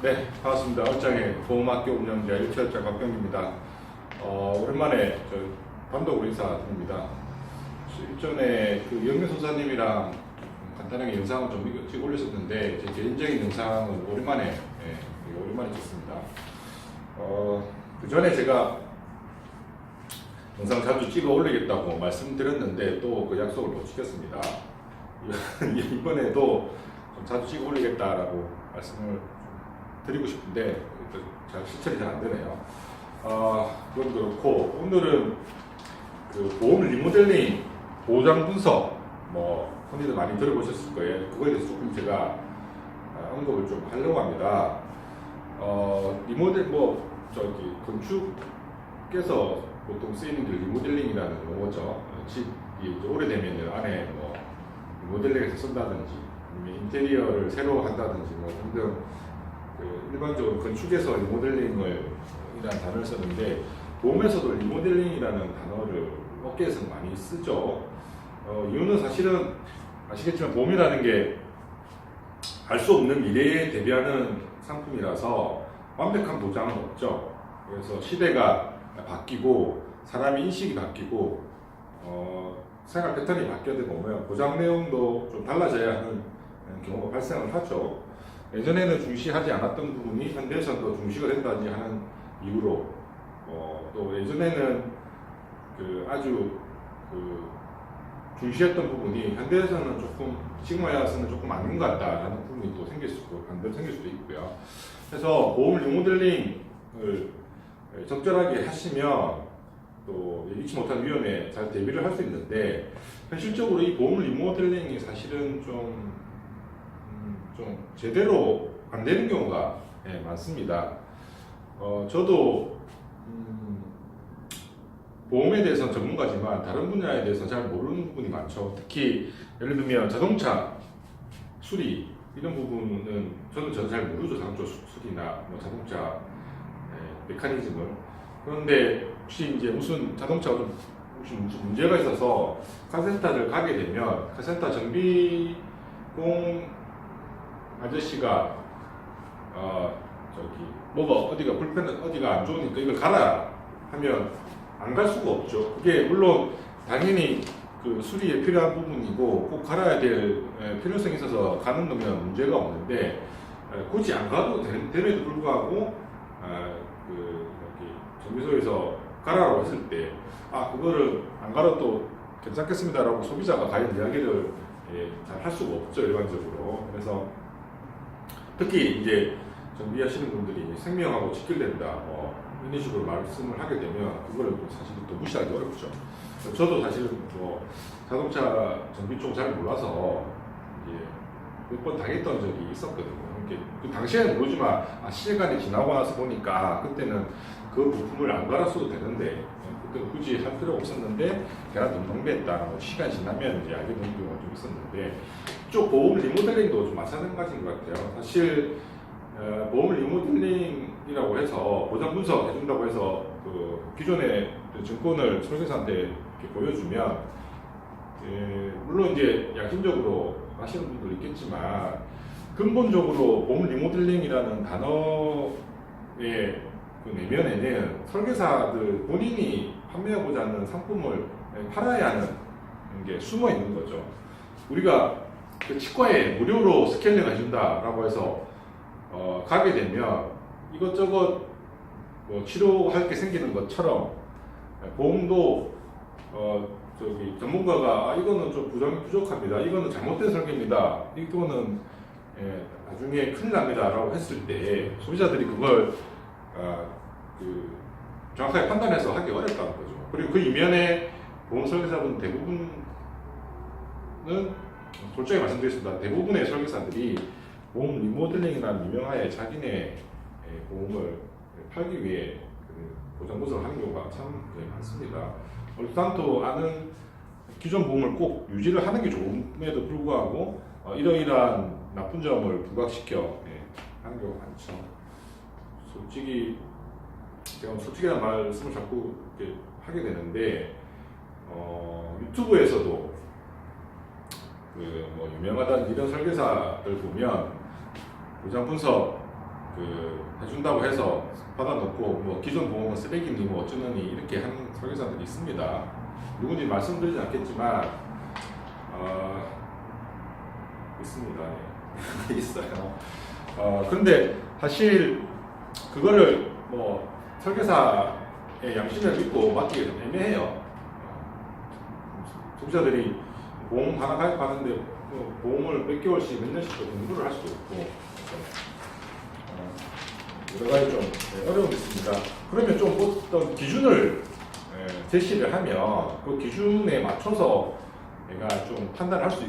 네, 반갑습니다. 얼짱의 보험학교 운영자 일철장 박병입니다. 오랜만에 단독으로 인사드립니다. 일전에 그 영민 소사님이랑 간단하게 영상을 좀 찍어 올렸었는데 제 개인적인 영상을 오랜만에 찍습니다. 그 전에 제가 영상 자주 찍어 올리겠다고 말씀드렸는데 또 그 약속을 못 지켰습니다. 이번에도 좀 자주 찍어 올리겠다라고 말씀을 드리고 싶은데 잘 실천이 잘 안 되네요. 그건 그렇고 오늘은 그 보험 리모델링 보장 분석 흔히들 많이 들어보셨을 거예요. 그거에 대해서 조금 제가 언급을 좀 하려고 합니다. 리모델 건축에서 보통 쓰이는 그 리모델링이라는 용어죠. 집이 오래되면 안에 리모델링해서 쓴다든지 아니면 인테리어를 새로 한다든지 등등 일반적으로 건축에서 리모델링을 이라는 단어를 썼는데 보험에서도 리모델링이라는 단어를 업계에서 많이 쓰죠. 이유는 사실은 아시겠지만 보험이라는 게 알 수 없는 미래에 대비하는 상품이라서 완벽한 보장은 없죠. 그래서 시대가 바뀌고 사람의 인식이 바뀌고 생활 패턴이 바뀌어야 보면 보장 내용도 좀 달라져야 하는 경우가 발생을 하죠. 예전에는 중시하지 않았던 부분이 현대에서는 더 중시가 된다든지 하는 이유로 또 예전에는 아주 중시했던 부분이 현대에서는 지금 와서는 조금 아닌 것 같다라는 부분이 또 반대로 생길 수도 있고요. 그래서 보험 리모델링을 적절하게 하시면 또 예기치 못한 위험에 잘 대비를 할 수 있는데 현실적으로 이 보험 리모델링이 사실은 좀 제대로 안 되는 경우가 많습니다. 저도 보험에 대해서는 전문가지만 다른 분야에 대해서 잘 모르는 부분이 많죠. 특히 예를 들면 자동차 수리 이런 부분은 저는 잘 모르죠. 자동차 수리나 자동차 메커니즘을. 그런데 혹시 이제 무슨 자동차가 무슨 문제가 있어서 카센터를 가게 되면 카센터 정비공 아저씨가 어디가 안 좋으니까 이걸 갈아야 하면 안 갈 수가 없죠. 그게 물론 당연히 그 수리에 필요한 부분이고 꼭 갈아야 될 필요성이 있어서 가는 거면 문제가 없는데 굳이 안 가도 됨에도 불구하고 정비소에서 가라고 했을 때 그거를 안 갈아도 괜찮겠습니다라고 소비자가 과연 이야기를 잘 할 수가 없죠, 일반적으로. 그래서 특히 이제 정비하시는 분들이 생명하고 직결된다 이런 식으로 말씀을 하게 되면 그거를 사실 또 무시하기 어렵죠. 저도 사실은 자동차 정비 쪽 잘 몰라서 몇 번 당했던 적이 있었거든요. 그 당시에는 모르지만 시간이 지나고 나서 보니까 그때는 그 부품을 안 갈았어도 되는데 그때 굳이 할 필요가 없었는데 걔가 좀 낭비했다. 시간이 지나면 이제 알게 되는 경우가 좀 있었는데 쪽 보험 리모델링도 좀 마찬가지인 것 같아요. 사실 보험 리모델링이라고 해서 보장 분석 해준다고 해서 기존의 증권을 설계사한테 이렇게 보여주면 물론 이제 양심적으로 하시는 분도 있겠지만 근본적으로 보험 리모델링이라는 단어의 그 내면에는 설계사들 본인이 판매하고자 하는 상품을 팔아야 하는 게 숨어 있는 거죠. 우리가 그 치과에 무료로 스케일링 해준다라고 해서 가게 되면 이것저것 치료할 게 생기는 것처럼 보험도 전문가가 이거는 좀 부정이 부족합니다. 이거는 잘못된 설계입니다. 이거는 나중에 큰일 납니다. 라고 했을 때 소비자들이 그걸 정확하게 판단해서 하기 어렵다는 거죠. 그리고 그 이면에 보험 설계사분 대부분은 솔직히 말씀드리겠습니다. 대부분의 설계사들이 보험 리모델링이라는 유명하에 자기네 보험을 팔기 위해 보장 분석을 하는 경우가 참 많습니다. 얼토당토 아는 기존 보험을 꼭 유지를 하는 게 좋음에도 불구하고 이러이러한 나쁜 점을 부각시켜 하는 경우가 많죠. 제가 솔직히란 말씀을 자꾸 이렇게 하게 되는데 유튜브에서도 유명하다는 이런 설계사를 보면 보장 분석 해준다고 해서 받아놓고 뭐 기존 보험은 쓰레기니 뭐 어쩌느니 이렇게 하는 설계사들이 있습니다. 누군지 말씀드리진 않겠지만 있습니다. 네. 있어요. 근데 사실 그거를 뭐 설계사의 양심을 믿고 맡기기 좀 애매해요. 소비자들이 보험 하나 가입하는데 보험을 몇 개월씩 몇 년씩 공부를 할 수도 없고 여러 가지 좀 어려움이 있습니다. 그러면 좀 어떤 기준을 제시를 하면 그 기준에 맞춰서 내가 좀 판단할 수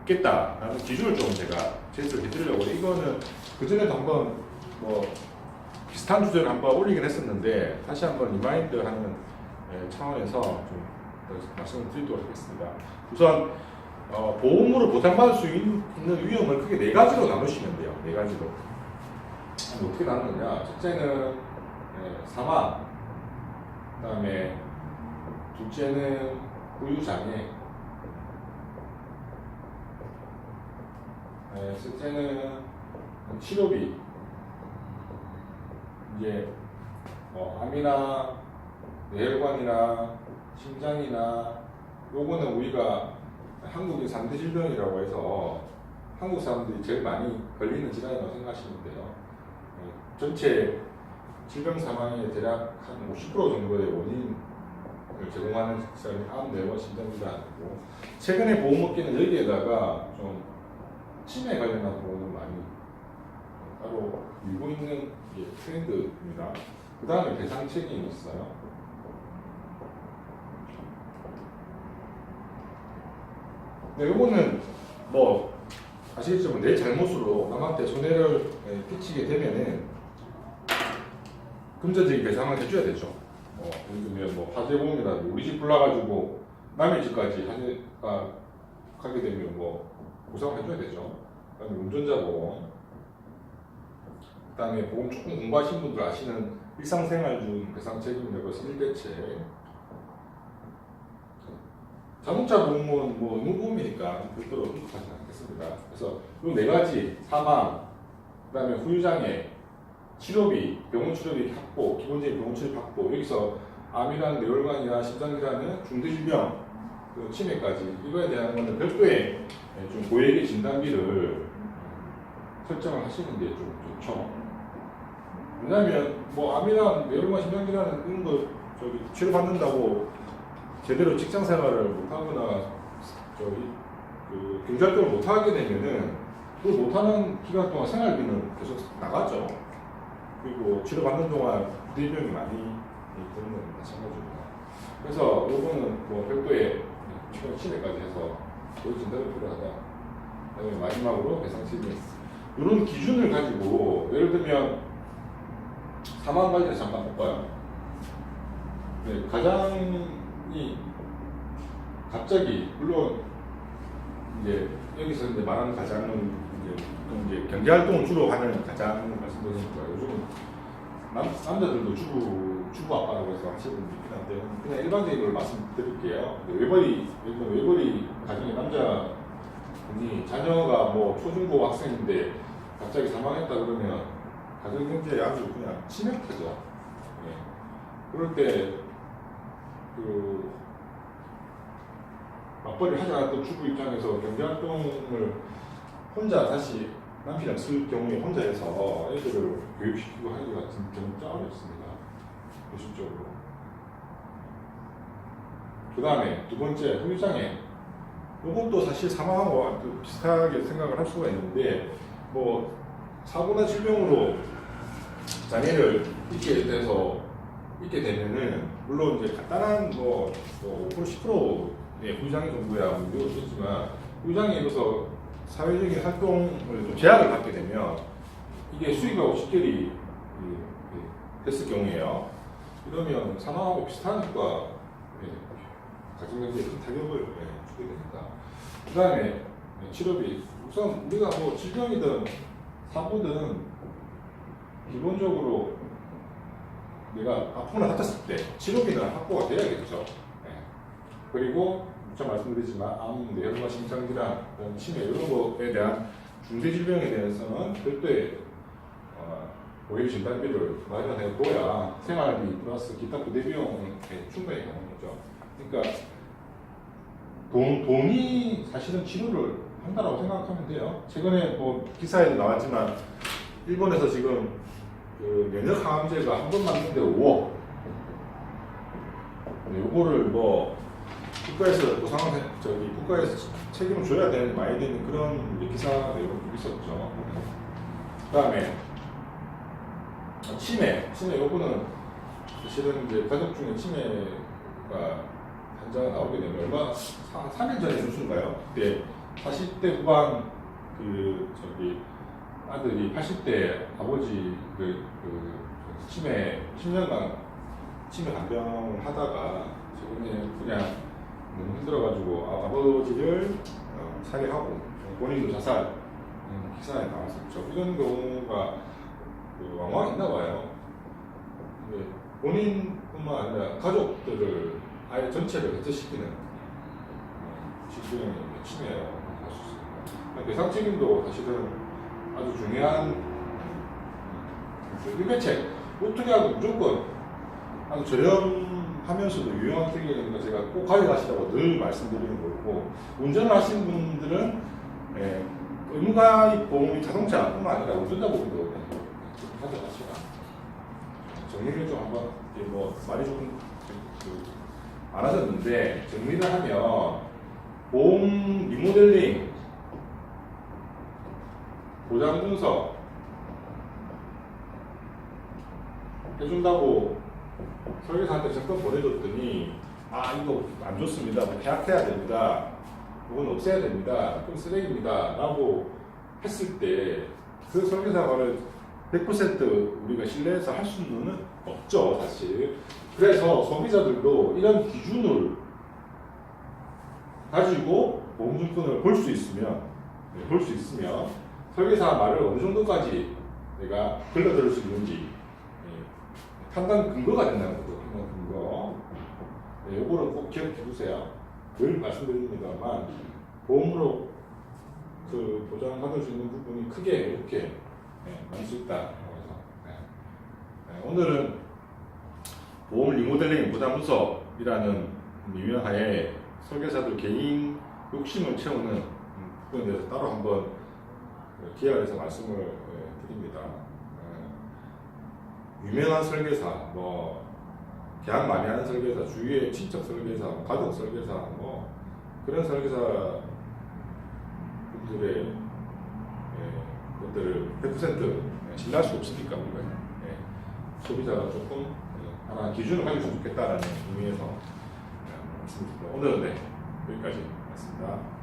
있겠다라는 기준을 좀 제가 제시를 해드리려고 해요. 이거는 그전에도 한번 뭐 비슷한 주제를 한번 올리긴 했었는데 다시 한번 리마인드 하는 차원에서 좀 말씀을 드리도록 하겠습니다. 우선 보험으로 보장받을 수 있는 위험을 크게 네 가지로 나누시면 돼요. 네 가지로. 어떻게 나누느냐? 첫째는 사망, 그 다음에 둘째는 후유장애, 셋째는 치료비, 이제 암이나 뇌혈관이나 심장이나 요거는 우리가 한국인 3대 질병이라고 해서 한국 사람들이 제일 많이 걸리는 질환이라고 생각하시면 돼요. 전체 질병 사망의 대략 한 50% 정도의 원인을 제공하는 질환이 암, 뇌혈관, 심장 질환이고 최근에 보험업계는 여기에다가 좀 치매 관련한 보험을 많이 따로 밀고 있는 트렌드입니다. 그 다음에 배상 책임이 있어요. 네, 요거는 뭐 아시겠지만 내 잘못으로 남한테 손해를 끼치게 되면은 금전적인 배상을 해줘야 되죠. 예를 들면 뭐 화재보험이라도 우리 집 불나가지고 남의 집까지 화재가 가게 되면 뭐 보상해줘야 되죠. 그다음에 운전자 보험, 그다음에 보험 조금 공부하신 분들 아시는 일상생활 중 배상 책임이라고 해서 일대체. 자동차 보험은 뭐 의무보험이니까 별도로 언급하지 않겠습니다. 그래서 이 네 가지 사망, 그다음에 후유장애, 치료비, 병원 치료비 확보, 기본적인 병원 치료 확보, 여기서 암이라는 뇌혈관이나 심장이라는 중대질병, 그 치매까지 이거에 대한 거는 별도의 좀 고액의 진단비를 설정을 하시는 게 좀 좋죠. 왜냐하면 뭐 암이랑 뇌혈관, 심장이라는 이런 거 저기 치료받는다고 제대로 직장 생활을 못하거나 그 경제활동을 못하게 되면은 그걸 못하는 기간 동안 생활비는 계속 나가죠. 그리고 치료받는 동안 부대비용이 많이 드는 건 마찬가지입니다. 그래서 요거는 뭐 별도의 치매까지 해서 거의 진단이 필요하다. 그다음에 마지막으로 배상 책임. 이런 기준을 가지고 예를 들면 사망 관련 잠깐 볼까요? 네, 가장이 갑자기 물론 이제 여기서 이제 말하는 가장은 이제 경제 활동을 주로 하는 가장을 말씀드리니까 요즘 남자들도 주부 아빠라고 해서 하시는 분이 있긴 한데 그냥 일반적인 걸 말씀드릴게요. 외벌이 가정의 남자분이 자녀가 뭐 초중고 학생인데 갑자기 사망했다 그러면 가정 경제에 아주 그냥 치명타죠. 네. 그럴 때 그 맞벌이를 하지 않았던 주부 입장에서 경제활동을 혼자 다시 남편이랑 쓸 경우에 혼자 해서 애들을 교육시키고 하기가 진짜 어렵습니다. 현실적으로. 그 다음에 두 번째, 후유장애. 이것도 사실 사망하고 비슷하게 생각을 할 수가 있는데, 뭐, 사고나 질병으로 장애를 입게 되면은, 물론 이제 간단한 뭐 5%, 10%의 후유장애 정도야 문제없겠지만, 후유장애에 있어서 사회적인 활동을 좀 제약을 받게 되면, 이게 수익하고 직결이 됐을 경우에요. 이러면 사망하고 비슷한 효과, 가정경제에 큰 타격을 주게 됩니다. 그 다음에 치료비. 우선 우리가 뭐 질병이든 사고든 기본적으로 내가 아프거나 다쳤을 때 치료비는 확보가 돼야겠죠. 그리고 제가 말씀드리지만 암, 뇌혈관, 심장질환, 치매 이런 것에 대한 중대질병에 대해서는 별도의 고객 진단비를 마련해 둬야 생활비 플러스 기타 부대 비용에 충분히 가는 거죠. 그러니까 돈이 사실은 치료를 한다라고 생각하면 돼요. 최근에 뭐 기사에도 나왔지만 일본에서 지금 그 면역 항암제가 한 번 맞는데 5억. 요거를 뭐 국가에서 국가에서 책임을 져야 되는 많이 되는 그런 기사 내용도 있었죠. 그다음에 치매 요거는 사실은 이제 가족 중에 치매가 환자가 나오게 되면 얼마 3일 전에 뉴스인가요? 그때 40대 후반 아들이 80대 아버지 치매 10년간 치매 간병을 하다가 최근에 그냥 너무 힘들어가지고 아버지를 살해하고 본인도 자살 기사에 나왔었죠. 이런 경우가 왕왕 있나 봐요. 본인뿐만 아니라 가족들을 아예 전체를 해체시키는 직종의 치매라고 할 수 있습니다. 배상 책임도 사실은 아주 중요한 일배책 어떻게 하고 무조건 아주 저렴하면서도 유용한 책임이니까 제가 꼭 가져가시라고 늘 말씀드리는 거고, 운전을 하시는 분들은 의무가입 보험이 자동차뿐만 아니라 운전자 보험도 가져가시라. 정리를 좀 한번 뭐 많이 좀 안 하셨는데 정리를 하면 보험 리모델링 보장 분석 해준다고 설계사한테 잠깐 보내줬더니 이거 안 좋습니다. 뭐 폐악해야 됩니다. 이건 없애야 됩니다. 그럼 쓰레기입니다. 라고 했을 때 그 설계사 말을 100% 우리가 신뢰해서 할 수는 없죠, 사실. 그래서 소비자들도 이런 기준을 가지고 보험증권을 볼 수 있으면 설계사 말을 어느 정도까지 내가 걸러들을 수 있는지 판단 근거가 된다는 거죠. 판단 근거. 요거는 꼭 기억해 두세요. 늘 말씀드립니다만 보험으로 그 보장받을 수 있는 부분이 크게 이렇게 많을 수 있다. 오늘은 보험 리모델링 부담 분석이라는 유명하에 설계사들 개인 욕심을 채우는 부분에 대해서 따로 한번 기회가 돼서 말씀을 드립니다. 유명한 설계사, 뭐 계약 많이 하는 설계사, 주위의 친척 설계사, 가족 설계사, 뭐 그런 설계사 분들의 것들을 100% 신뢰할 수 없으니까 우리가 소비자가 조금 하나 기준을 가지고 좋겠다라는 의미에서 말씀드립니다. 오늘은 여기까지 하겠습니다.